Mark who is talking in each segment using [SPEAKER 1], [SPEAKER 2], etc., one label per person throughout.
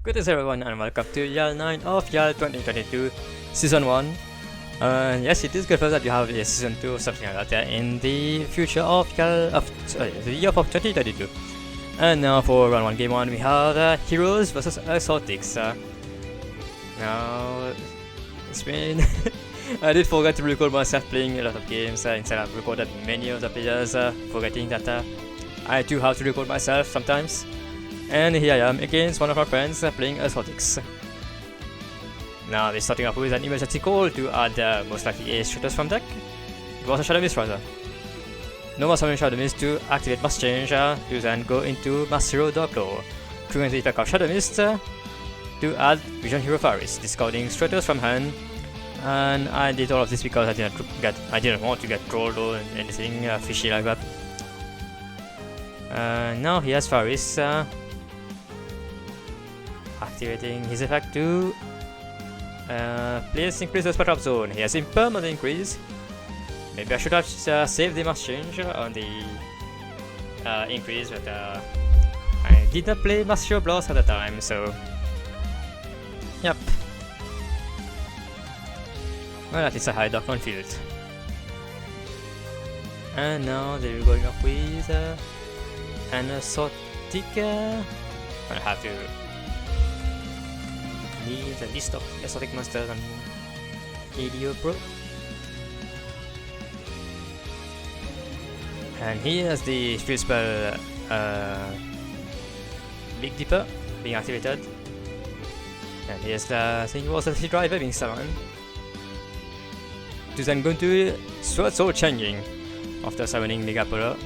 [SPEAKER 1] Greetings everyone and welcome to Year 9 of Year 2022 Season 1. Yes, it is good that you have a Season 2 or something like that in the future of the year of 2022. And now for round 1 game 1 we have Heroes versus Exotics. Now it's been I did forget to record myself playing a lot of games instead of recorded many of the players, forgetting that I do have to record myself sometimes. And here I am against one of our friends playing Exotics. Now they're starting off with an emergency call to add most likely a shooters from deck. It was a Shadow Mist rather. No more summoning Shadow Mist to activate Mass Change to then go into Mass Hero Dark Claw. Triggering the effect of Shadow Mist to add Vision Hero Faris, discarding shooters from hand. And I did all of this because I didn't want to get trolled or anything fishy like that. Now he has Faris. Activating his effect to place increase the spot drop zone. He has impermanent increase. Maybe I should have saved the Mass Change on the increase, but I did not play Mass Hero Blast at the time, so yep. Well, at least I had Dark on field. And now they're going up with an Exotic. I have to need a list of exotic monsters on ADO Pro. And he has the field spell Big Dipper being activated. And here's the thing also the driver being summoned. To then go into Sword Soul changing after summoning Mega Polar.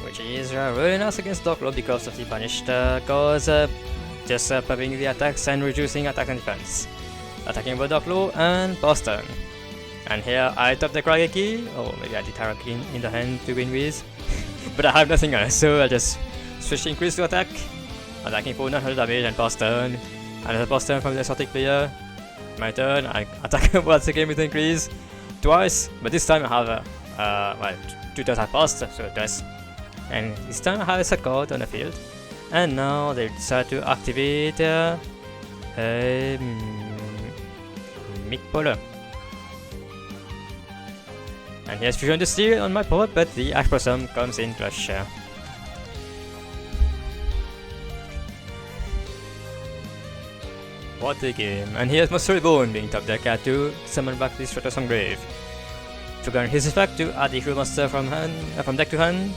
[SPEAKER 1] Which is really nice against Dark Lord because of the banished cause, just pumping the attacks and reducing attack and defense. Attacking with Dark Lord and pass turn. And here I top the Krageki, or maybe I did Haraki in the hand to win with. But I have nothing else, so I just switch increase to attack. Attacking for 900 damage and pass turn. Another pass turn from the Exotic player. My turn, I attack once again with increase. Twice, but this time I have well, 2 turns have passed, so twice. And this time I have a set card on the field. And now they decide to activate Mick Polar. And here's Fusion to steal on my board, but the Axe Blossom comes in clutch. What a game. And here's Mastery Bone being top deck to summon back these Shotters from grave. Triggering his effect to add the Hero Monster from deck to hand.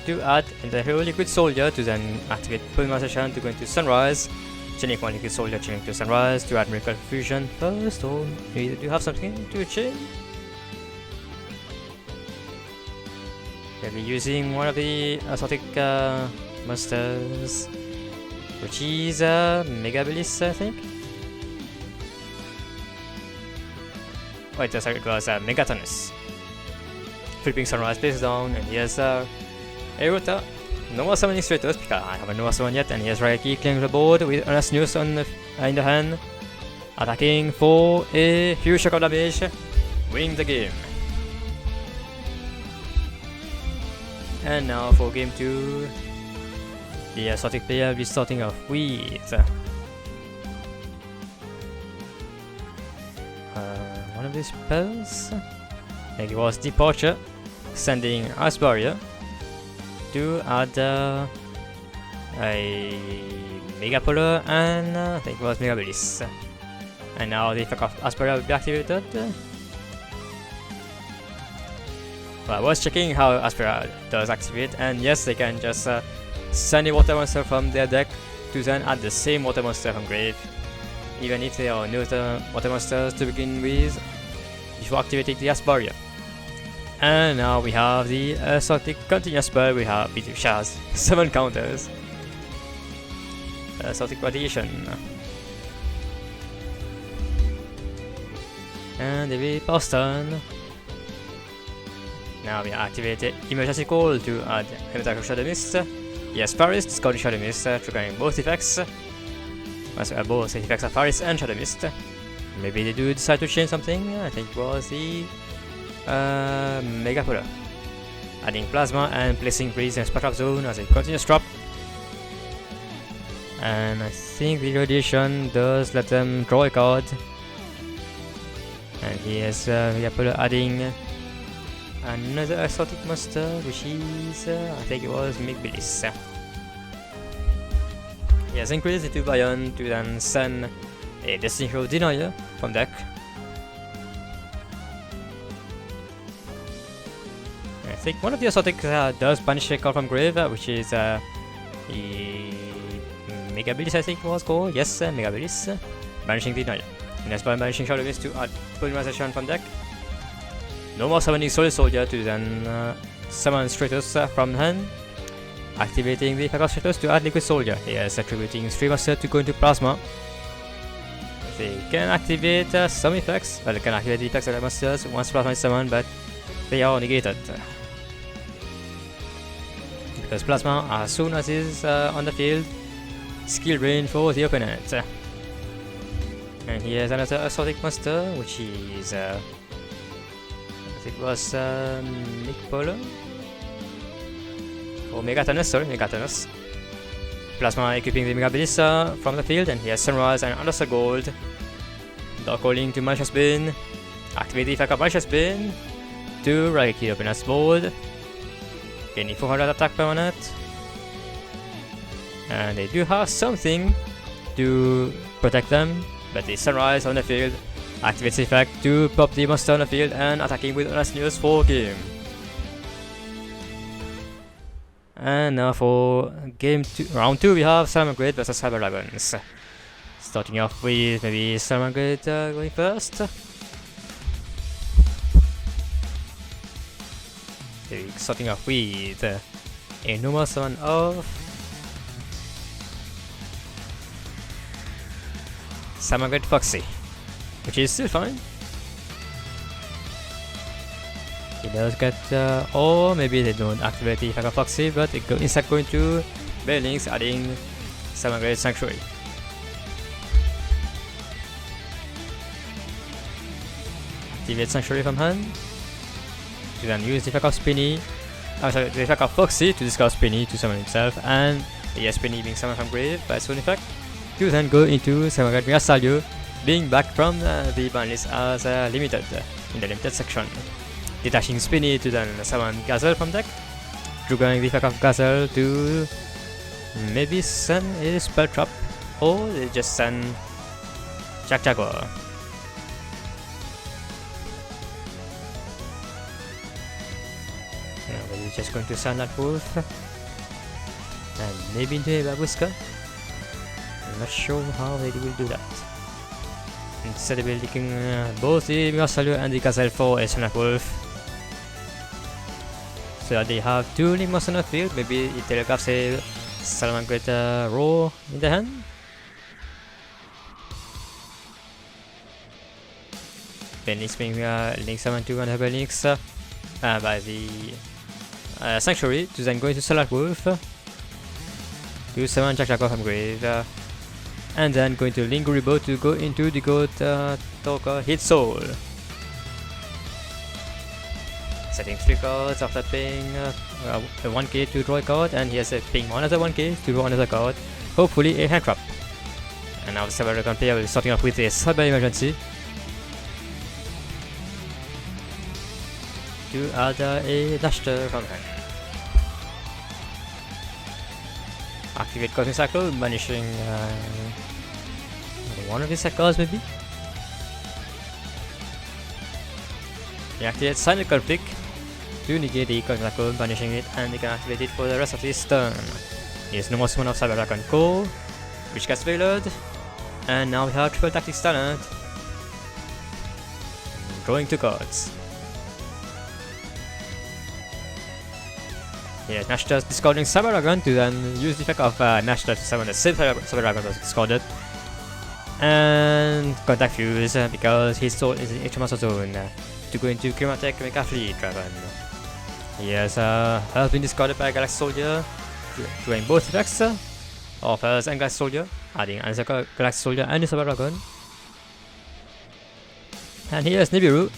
[SPEAKER 1] To add the Hero Liquid Soldier to then activate Polymerization to go into Sunrise. Chaining one Liquid Soldier chaining to Sunrise to add Miracle Fusion first, or maybe do you have something to chain? Maybe using one of the Exotic monsters, which is Mega Belis, I think. Wait, sorry, it was Megatonus. Flipping Sunrise face down, and here's Erota. No more summoning Stratos because I haven't no summon yet, and here's Raiki clearing the board with Honest News on in the hand. Attacking for a huge shock of damage, winning the game. And now for game 2, the Exotic player will be starting off with one of these spells. I think it was Departure, sending Ice Barrier to add a Mega Polar and I think it was Mega Belis. And now the effect of Ice Barrier will be activated. Well, I was checking how Aspera does activate, and yes, they can just send a water monster from their deck to then add the same water monster from grave, even if they are no water monsters to begin with, before activating the Ice Barrier. And now we have the Exotic continuous spell. We have which has 7 counters. Exotic Radiation. And the pass turn. Now we activate the emergency call to add an attack of Shadow Mist. Yes, Faris, discarding Shadow Mist, triggering both effects. Both effects of Faris and Shadow Mist. maybe they do decide to change something. I think it was the Mega Polar. Adding Plasma and placing Breeze in Spectrum Zone as a continuous drop. And I think the Radiation does let them draw a card. And here's Mega Polar adding another exotic monster, which is I think it was Migbilis. He has increased into Bion to then send a Destiny Hero Denier from deck. I think one of the exotics does banish a card from grave, which is the Megabilis, I think it was called. Yes, Megabilis. Banishing Denier. And as by banishing Shadow Mist to add polymerization from deck. No more summoning Solid Soldier to then summon Stratos from hand. Activating the effect of Stratos to add Liquid Soldier. He is attributing 3 monsters to go into Plasma. They can activate some effects. Well, they can activate the effects of the monsters once Plasma is summoned, but they are negated. Because Plasma, as soon as is on the field, skill drain for the opponent. And here's another exotic monster, which is I think it was Nick Polo. Or Megatonus, sorry, Megatonus. Plasma equipping the Megabilis from the field, and he has Sunrise and Understar Gold. Dark Calling to Malicious Bin. Activate the effect of Malicious Bin to right the opponent's board. Gaining 400 attack permanent. And they do have something to protect them, but the Sunrise on the field activates the effect to pop the monster on the field and attacking with Unless for game. And now for round 2 we have Salamangreat vs Cyber Dragons. Starting off with maybe Salamangreat going first. So starting off with a normal summon of Salamangreat Foxy, which is still fine. He does get, or maybe they don't activate the effect of Foxy, but it instead going to Bailings, adding Salamangreat Sanctuary. Activate Sanctuary from hand. To then use the effect of Spinny, the effect of Foxy to discard Spinny to summon himself, and yes, Spinny being summoned from grave by its own effect. To then go into Salamangreat Miasalio, being back from the ban list as limited in the limited section. Detaching Spinny to then summon Gazelle from deck, triggering the effect of Gazelle to maybe send a spell trap, or they just send Jack Jaguar. Now we're just going to send that wolf, and maybe into a Babuska. I'm not sure how they will do that. Instead of taking both the Miasalio and the Gazelle for a Sunlight Wolf. So that they have 2 Link monsters on the field, maybe it telegraphs a Salamangreat Roar in the hand. Then it's being Link summon to another Links by the Sanctuary to then go into Sunlight Wolf to summon Jack Jaguar from grave. And then going to Linguribo to go into the Goat Talker Hit Soul. Setting 3 cards after paying a 1k to draw a card, and he has paying another 1k to draw another card, hopefully a hand trap. And now the Cyber Dragon player will be starting off with a Cyber Emergency to add a Dashter from hand. Activate Cosmic Cycle, banishing one of his set cards maybe. He activates Silent Conflict to negate the Cosmic Cycle, banishing it, and he can activate it for the rest of his turn. He has no more summon of Cyber Dragon Core, which gets failed, and now we have Triple Tactics Talent. Drawing 2 cards. Yeah, Nashter's discarding Cyber Dragon to then use the effect of Nashter to summon the same Cyber Dragon that was discarded. And Contact Fuse because his soul is in Extra Master Zone to go into Chromatic Mecha Fleet Dragon. He has been discarded by Galaxy Soldier, doing both effects of Earth and Galaxy Soldier, adding another Galaxy Soldier and the Cyber Dragon. And here's Nibiru.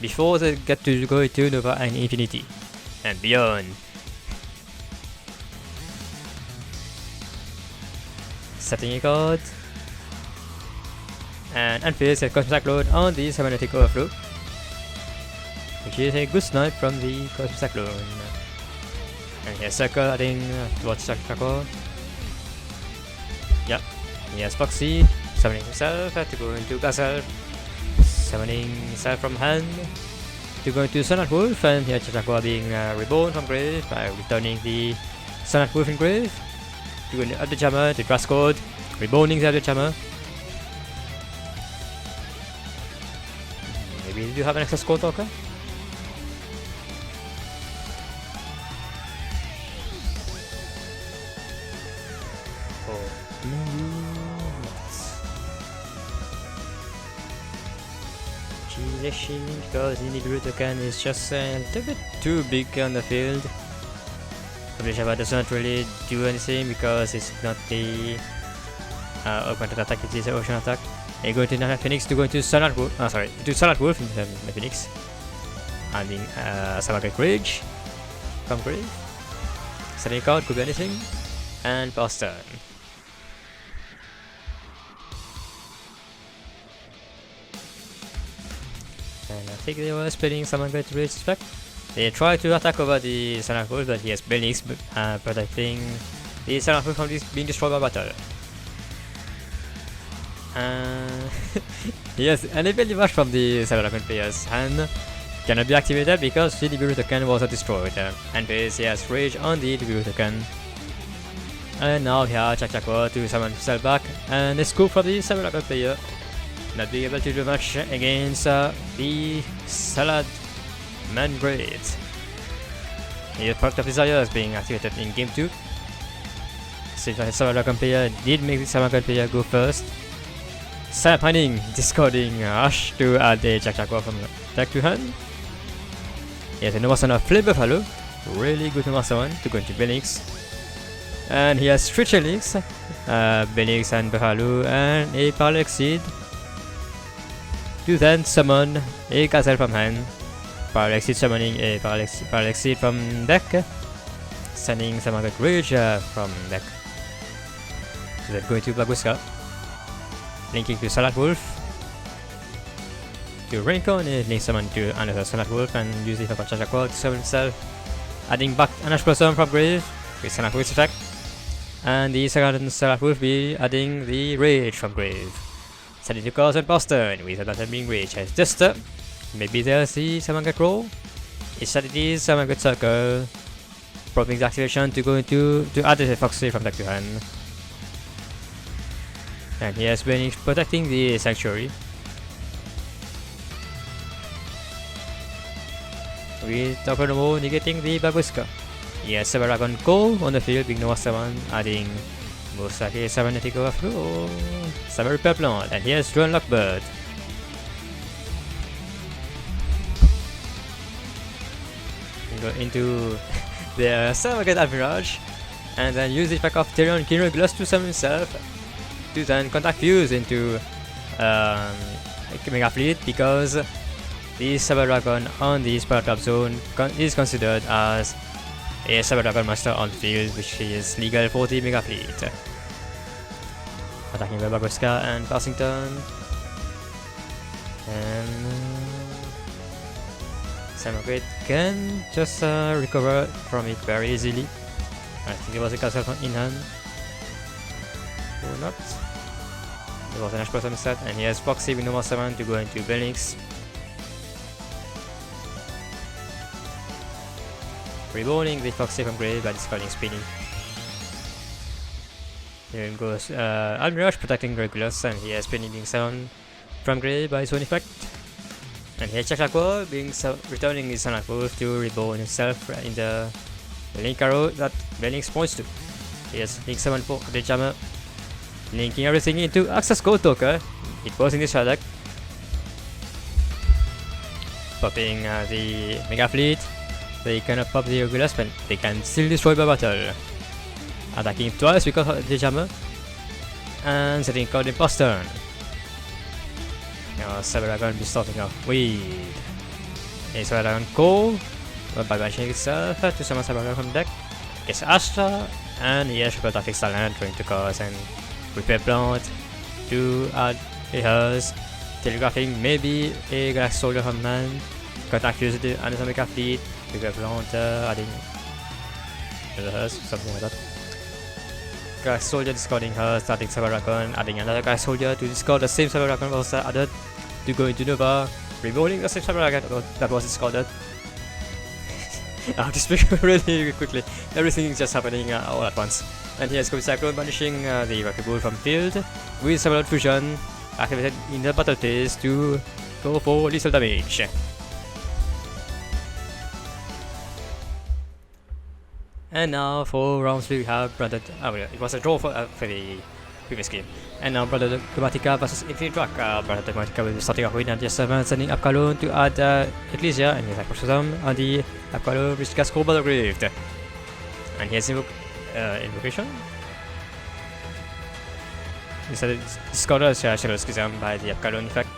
[SPEAKER 1] Before they get to go to Nova and Infinity and beyond. Setting a card. And unfazed at Cosmic Cyclone on the Cybernetic Overflow, which is a good snipe from the Cosmic Cyclone. And here's Circle adding towards Chakra. Yep. Here's Foxy summoning himself to go into Gazelle, summoning himself from hand to go into Sunlight Wolf, and here Chakra being reborn from grave by returning the Sunlight Wolf in grave to go into Adilsons to Grass Code, reborning the Adilsons. Maybe you do have an extra score talker? Because the token is just a little bit too big on the field. Adilsons does not really do anything because it's not the augmented attack, it is the ocean attack. They go to Nana Phoenix to go into Sunlight Wolf. To Sunlight Wolf instead of the Phoenix. Adding Samagate Rage from grave. Setting a card, could be anything. And pass turn. And I think they were spinning Samagate Rage spec. They try to attack over the Sunlight Wolf, but he has Phoenix protecting the Sunlight Wolf from being destroyed by battle. Yes, an ability rush from the Cyberdragon player's hand cannot be activated because the Nibiru token was destroyed. And base he has Rage on the Nibiru token. And now he has Chakra to summon himself back, and a scoop from the Cyberdragon player. Not being able to do much against the Salad Man Great. The Product of Desire is being activated in game 2. Since the Cyberdragon player did make the Cyberdragon player go first. Pining, discarding Ash to add a Chakra from deck to hand. He has a Nova Flame Buffalo, really good Nova one to go into Benix. And he has 3 Chelix, Benix and Buffalo, and a Parallax Seed to then summon a Gazelle from hand. Parallax Seed summoning a Parallax Seed from deck, sending Samagate Rage from deck. So then going to Black Whisker. Linking to Sunlight Wolf to Raincon, and link summon to another Sunlight Wolf and use the Papa Chakra to summon himself, adding back an Ash Blossom from grave with Sunlight Wolf's effect, and the second Sunlight Wolf be adding the Rage from grave. Setting to cause and Boston with another being Rage as Duster. Maybe there's the Samagate roll. Instead it is Samagate Circle, prompting the activation to go into to add the Foxy from deck to hand. And he has been protecting the Sanctuary. With Tokonomo negating the Babuska. He has Cyberdragon Go on the field, being Nova 7, adding most likely Cybernetic Overflow, Cyber Repair Plant, and he has Drone Lockbird. Go into the Cybergate Admirage, and then use the effect of Tyrion Kinregulus to summon himself. To then contact Fuse into Mega Fleet because the Cyberdragon on the Spiral Zone is considered as a Cyberdragon Master on field, which is legal for the Mega Fleet. Attacking the Babuska and passing turn. And Cybergate can just recover from it very easily. I think there was a castle in hand. Or not. There was an Ash Blossom set, and he has Foxy with Nova 7 to go into Benix. Reborning the Foxy from grave by discarding Spinning. Here goes Admirage protecting Regulus, and he has Spinning being summoned from grave by his own effect. And here Chakra being returning his Sunlight Wolf to reborn himself in the link arrow that Benix points to. He has Link 7 for the Jammer. Linking everything into Access Code Token. It was in this deck. Popping the Mega Fleet. They cannot pop the Regulus, but they can still destroy by battle. Attacking twice because of the Jammer. And setting code in post turn. Cyber-Dragon be starting off with a Cyber-Dragon Core, by banishing itself to summon Cyber-Dragon from deck, gets Astra, and yes, she got a fixed land, trying to cause and repair plant to add a hearse, telegraphing maybe a Galaxy Soldier from hand, got accuse the Anatomica fleet, repair plant, adding another hearse, something like that. Galaxy Soldier discarding her, starting Cyber-Dragon, adding another Galaxy Soldier to discard the same Cyber-Dragon was added to go into Nova, reloading the same Cyber-Dragon that was discarded. I have to speak really quickly, everything is just happening all at once. And here's Scope Cyclone banishing the Rocket Bull from field with Cyber Fusion activated in the battle phase to go for lethal damage. And now for round 3 we have Brother. Oh yeah, it was a draw for the previous game. And now Brother Chromatica versus Infinite Rock. Brother Chromatica will be starting off with 97, sending up Kalon to add Ecclesia and his Acrosism on the Apollo which gets Cobalt Aggrieved. And here's Invocation. Instead discarded Shadow Schism by the Apollo effect.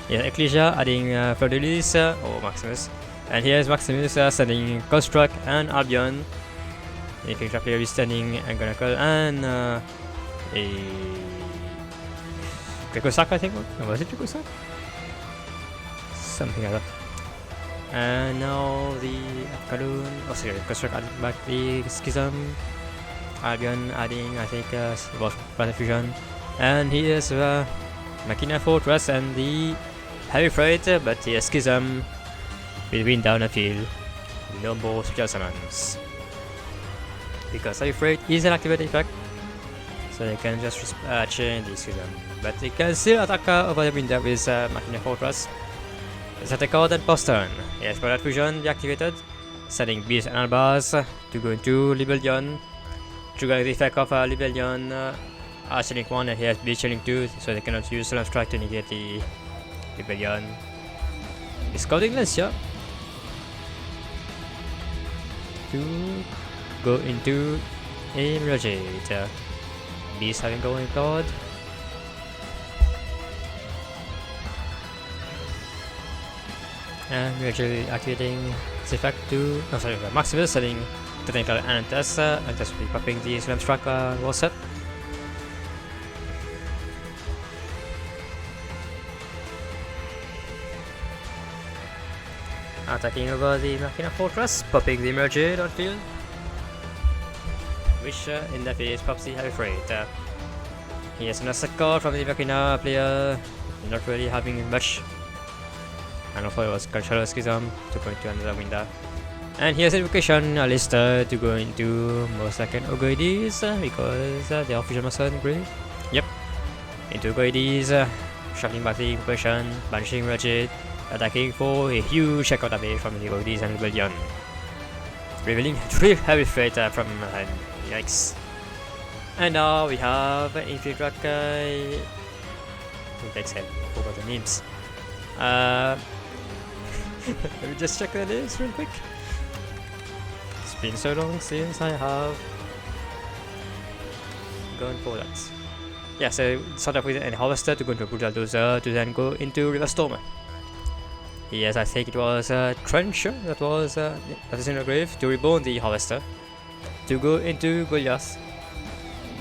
[SPEAKER 1] Here's Ecclesia adding Fleur-de-Lis or Maximus. And here's Maximus sending Construct and Albion. The Infinite player is sending Angonical and a Grecosac, I think. Was it Grecosac? Something like that. And now the Kalun, oh sorry, Construct adding back the Schism, Albion adding I think Planet Fusion, and here's Machina Fortress and the Heavy Freight, but the Schism will win down the field, no more special summons. Because Heavy Freight is an activated effect, so they can just change the Schism, but they can still attack over the window with Machina Fortress. Set a card and post turn. Yes, Planet Fusion deactivated, setting Beast and Albaz to go into Libellion, triggering the effect of Libellion, Arching 1 and here's Beast Chilling 2, so they cannot use Solemn Strike to negate the Libellion. Discarding Lancia to go into a Mirage. Beast having going card. And we're actually activating this effect to Maximus, setting technical Anantas, and just be popping the Solemn Strike wall set. Attacking over the Machina Fortress, popping the Merged on field, which in that phase pops the Heavy Freight. He has another set card from the Machina player, not really having much. And also it was Cultural Schism to go into another window. And here's Invocation Alistair to go into most like an Ogoides because they are Fusion Master grave. Yep. Into Ogoides, shuffling back the Invocation, banishing Rigid, attacking for a huge checkout damage from the Ogoides and Rebellion. Revealing 3 Heavy Freight from yikes. And now we have Infinite Rock. Thanks, I forgot the names. Let me just check the names real quick. It's been so long since I have gone for that. Yeah, so start off with an Harvester to go into a Brutal Dozer to then go into River Stormer. Yes, I think it was Trencher that was that is in the grave to reborn the Harvester to go into Goliath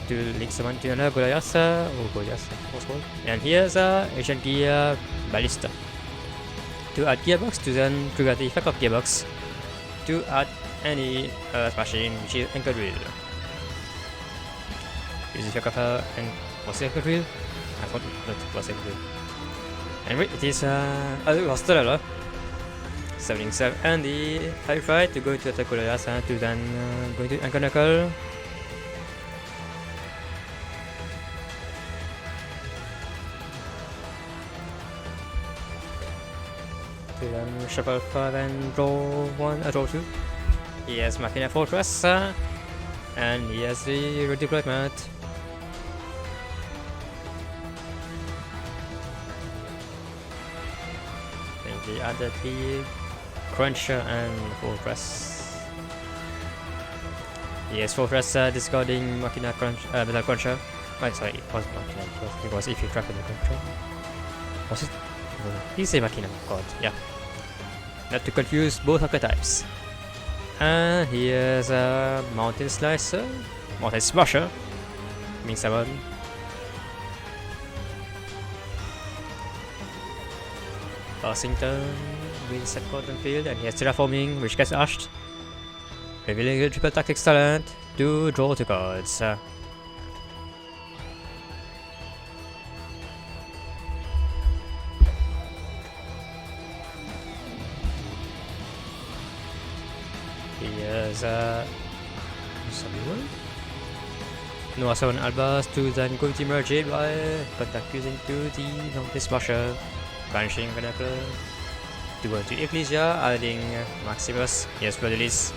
[SPEAKER 1] to link someone to another Goliath or Goliath what's called. And here's Ancient Gear Ballista to add Gearbox to then trigger the effect of Gearbox to add any machine which is Anchor Drill. Use the effect of and what's the Anchor Drill? I forgot that was Anchor Drill. Anyway, it is it was Stellar. 77 and the Heavy Freight to go into attack Goliath and to then go into Anchor Knuckle. To then shuffle 5 and draw 1, draw 2. He has Machina Fortress and he has the Redeployment. And he added the Cruncher and Fortress. He has Fortress discarding Machina Metal Cruncher. Oh, sorry, it was Machina, it was if you trap in the Cruncher. Was it? He's a Machina god, yeah. Not to confuse both archetypes. And here's a Mountain Slicer, Mountain Smasher, means someone. Passing turn, wins at bottom field, and here's Terraforming, which gets ashed. Revealing a triple tactics talent to draw 2 cards. Here's no summon Albas to then going to merge it by contact using to the Mountain Smasher, banishing Vernacular to go to Ecclesia, adding Maximus. Here's duelists.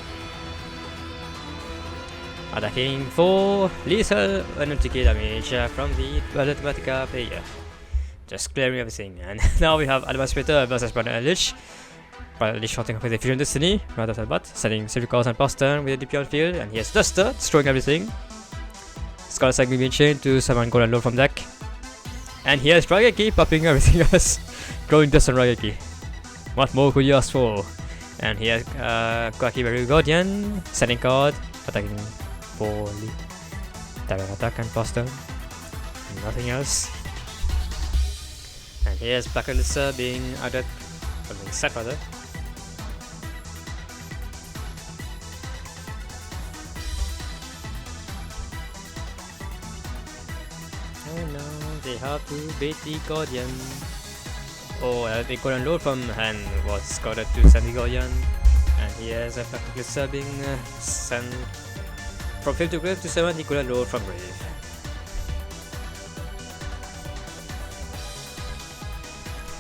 [SPEAKER 1] Attacking for lethal unempty damage from the Mathematica player. Just clearing everything. And now we have Advanced Splitter versus Brother Lich. Brother Lich shorting up with the Fusion Destiny, right off the bat, sending several cards and pass turn with the DP on field. And here's Duster, destroying everything. Skull Sanguine Chain to summon Golden Lord from deck. And here's Rageki popping everything else. Going Dust on Rageki. What more could you ask for? And here's Quacky Berry Guardian, sending card, attacking for direct attack and pass turn. Nothing else. And here's Black Alyssa being added, or being set rather. And now they have to bait the Guardian. Oh, the Golden Lord from hand was scouted to send the Guardian. And here's a Black Alyssa being sent from field to grave to summon the Golden Lord from grave.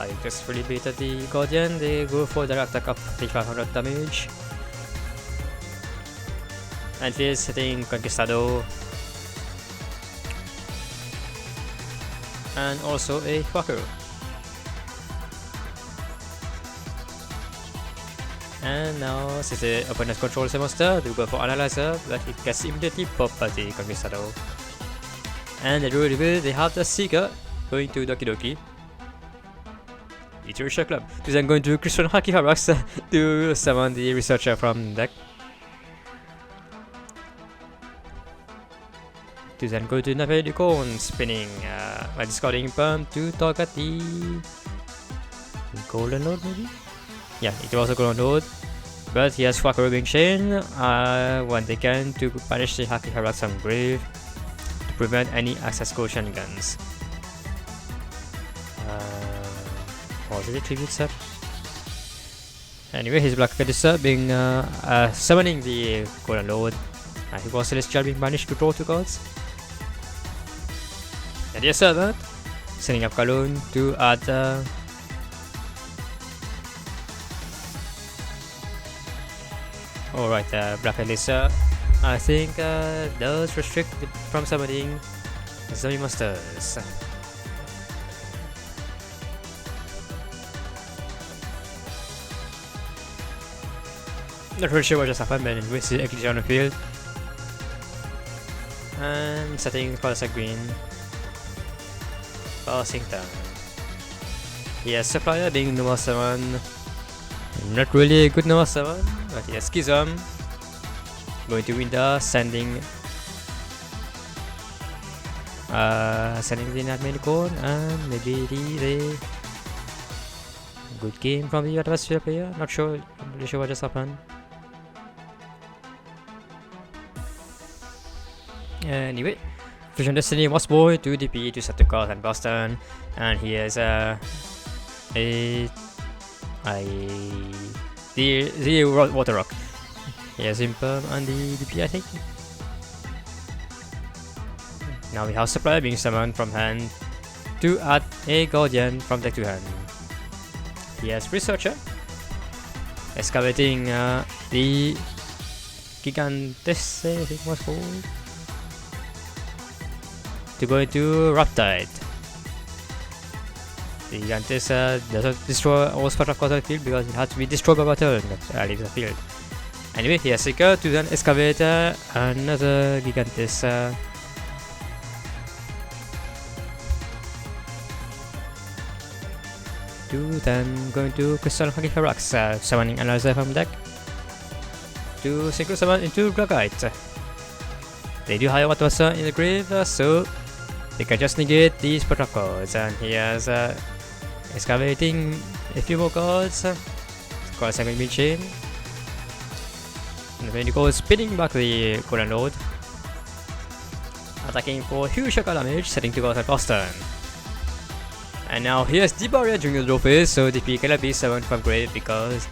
[SPEAKER 1] I just really baited the Guardian. They go for the attack up 3500 damage. And here's hitting Conquistado. And also a Quacker. And now, since the opponent controls a monster, they go for Analyzer, but it gets immediately popped by the Conquistado. And the Druid reveal they have the Seeker going to Doki Doki. Literature Club. So then going to Christian Haki Harax to summon the Researcher from deck. To then go to Nave Unicorn, spinning by discarding Pump to target the Golden Lord maybe? Yeah, it was a Golden Lord. But he has Quacker Rubbing Chain when they can to banish the Haki Harax from grave to prevent any access code shenanigans. Was it a tribute set? Anyway, his Black Alyssa being summoning the Golden Lord. He was Celestial being banished to draw 2 cards. And yes, Servant sending up Kalun to add alright, Black Alyssa I think does restrict from summoning zombie monsters. Not really sure what just happened, but anyway, see Ecclesia on the field. And setting colors are green. Passing turn. Yes, Supplier being Nova 7. Not really a good Nova 7, but yes, Schism. Going to Winda, sending the Nightmare Unicorn, and maybe the good game from the adversary player. Not really sure what just happened. Anyway, Fusion Destiny was born to DP to set the card and Boston, and here's the Water Rock. Here's Imperm and the DP, I think. Now we have Supplier being summoned from hand to add a Guardian from deck to hand. Here's Researcher excavating the Gigantes, I think it was called, to go into Riptide. The Gigantes doesn't destroy all part of the field because it has to be destroyed by battle that leaves the field. Anyway, here's Seeker to then excavate another Gigantes. then going to Crystal Huggy Rocks, summoning another from deck to synchro summon into Dragite. They do hire what was in the grave, so they can just negate these protocols, and he has excavating a few more cards. Cards having been chained. And when you go spinning back the Golden Lord, attacking for huge shock damage, setting to go at Boston. And now here's the barrier during the draw phase, so the P cannot be summoned from grave because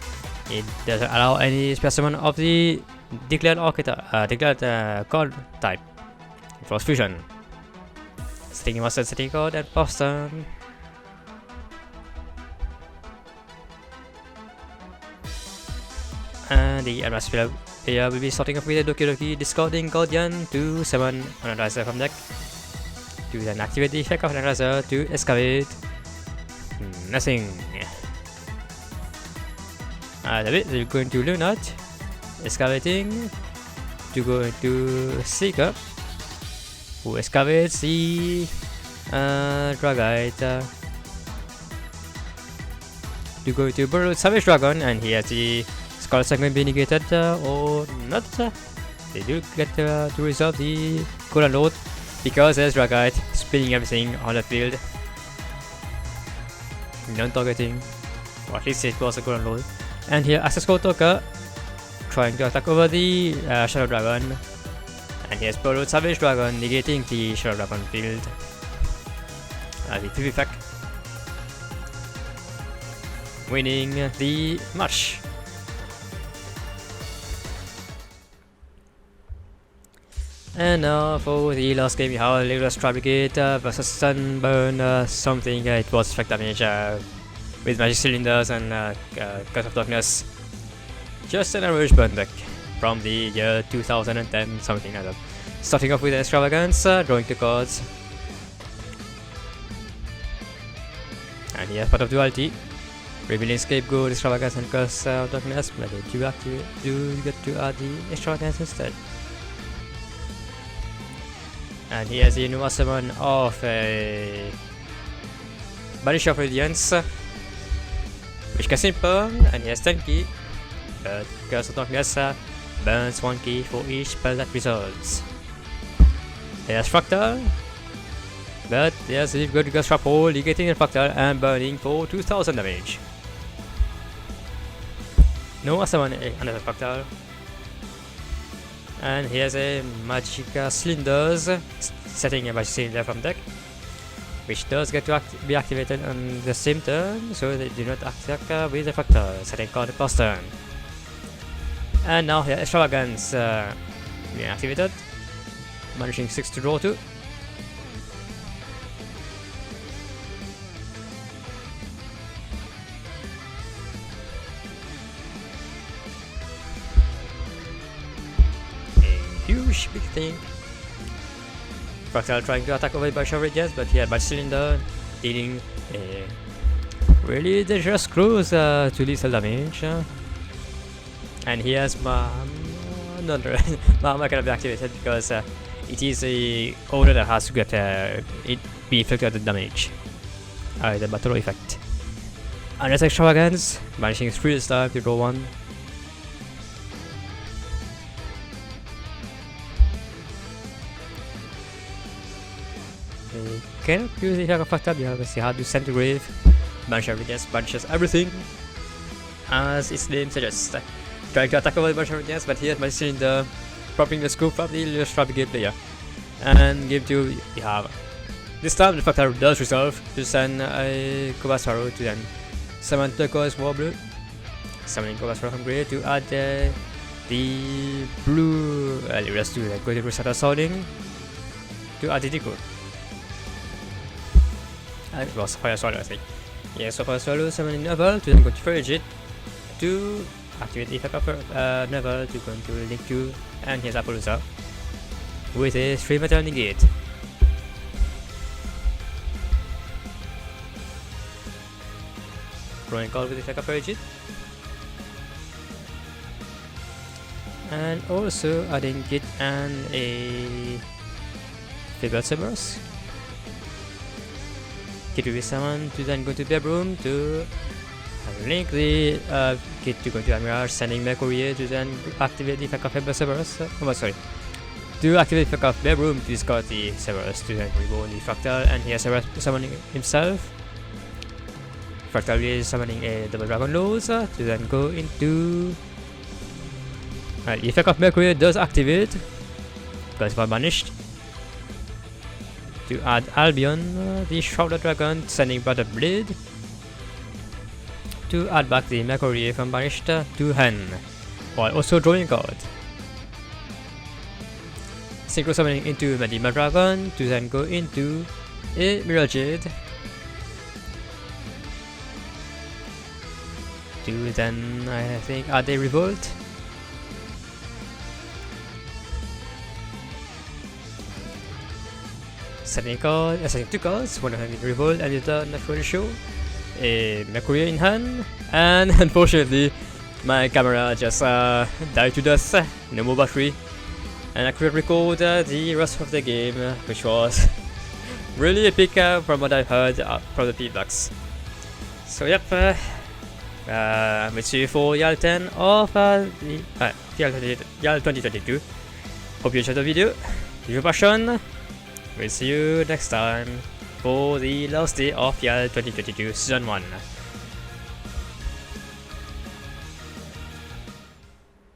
[SPEAKER 1] it doesn't allow any specimen of the declared card type. Frost Fusion. Setting Master City card at Boston. And the advanced player will be starting off with a Doki Doki, discarding Guardian to summon Analyzer from deck. To then activate the effect of Analyzer to excavate. Nothing. They're going to Lunat, excavating, to go into Seeker, who excavates the Dragite, to go to Burrow Savage Dragon, and he has the Skull segment being negated or not. They do get to resolve the Golden Lord because there's Dragite spinning everything on the field. Non-targeting, or at least it was a Golden Lord. And here Access Code Talker trying to attack over the Shadow Dragon. And here's Burrowed Savage Dragon negating the Shadow Dragon field. The 3 effect. Winning the match. And now for the last game, we have Legolas Tribegate versus Sunburn something. It was effect damage with Magic Cylinders and Curse of Darkness. Just an average burn deck from the year 2010, something like that. Starting off with Extravagance, drawing 2 cards. And here, part of Duality. Revealing Scapegoat, Extravagance, and Curse of Darkness, but they do get to add the Extravagance instead. And he has the new summon of a Banish of Radiance, which can simple, and he has 10 key, but Curse of Darkness burns 1 key for each spell that results. He has Fractal, but he has a good Gust Trap Hole, negating the Fractal and burning for 2000 damage. No summon another Fractal. And he has a Magica Cylinders, setting a Magic Cylinder from deck, which does get to be activated on the same turn, so they do not attack with the Fractal, setting card the first turn. And now here Extravagance being activated, managing 6 to draw 2. Huge big thing. Fractal trying to attack over by Radiance, but he had Magic Cylinder dealing a really dangerous cruise to lethal damage. And he has Mahama cannot be activated because it is a owner that has to get it be inflicted the damage. The battle effect. And that's Extravagance, managing 3 this time to draw 1. Cannot use the effect of Fractal because he had to send to grave, banish Radiance, banishes everything as its name suggests. Trying to attack over the Banish Radiance, but here Magic Cylinder propping the scoop from the Legolas Tribegate player. And game 2, we have this time the Fractal does resolve to send a Cobalt to then summon Turquoise Warbler, summoning Cobalt from grave to add the blue Legolas to go to reset Sounding to add the Deco. It was Fire Swallow, I think. Yes, so Fire Swallow summoning Neville to then go to Frigid to activate the effect of Neville to go into Link 2, and here's Appaloosa with a 3 metal negate. Drawing call with the effect of Frigid. And also adding Kit and a Fibber Cerberus. kid to be summoned to then go to bedroom to link the kid to go to Admiral, sending Mercury to then activate the effect of Cerberus. To activate the effect of bedroom to discard the Cerberus to then reborn the Fractal, and here Cerberus summoning himself. Fractal is summoning a double dragon Lows to then go into. The effect of Mercury does activate because it banished. To add Albion, the Shrouded Dragon, sending Brother Blade. To add back the Mercury from banished to hand, while also drawing a card. Synchro summoning into Medima Dragon to then go into a Mirror Jade. To then, I think, add a Revolt. Setting two cards, one of them in Revolt and the other for the show. A Mercury in hand, and unfortunately, my camera just died to dust. No more battery. And I could record the rest of the game, which was really epic from what I've heard from the feedbacks. So yep, we'll see you for YAL 10 of YAL 2022. Hope you enjoyed the video. If you passion, we'll see you next time for the last day of YAL 2022 Season 1.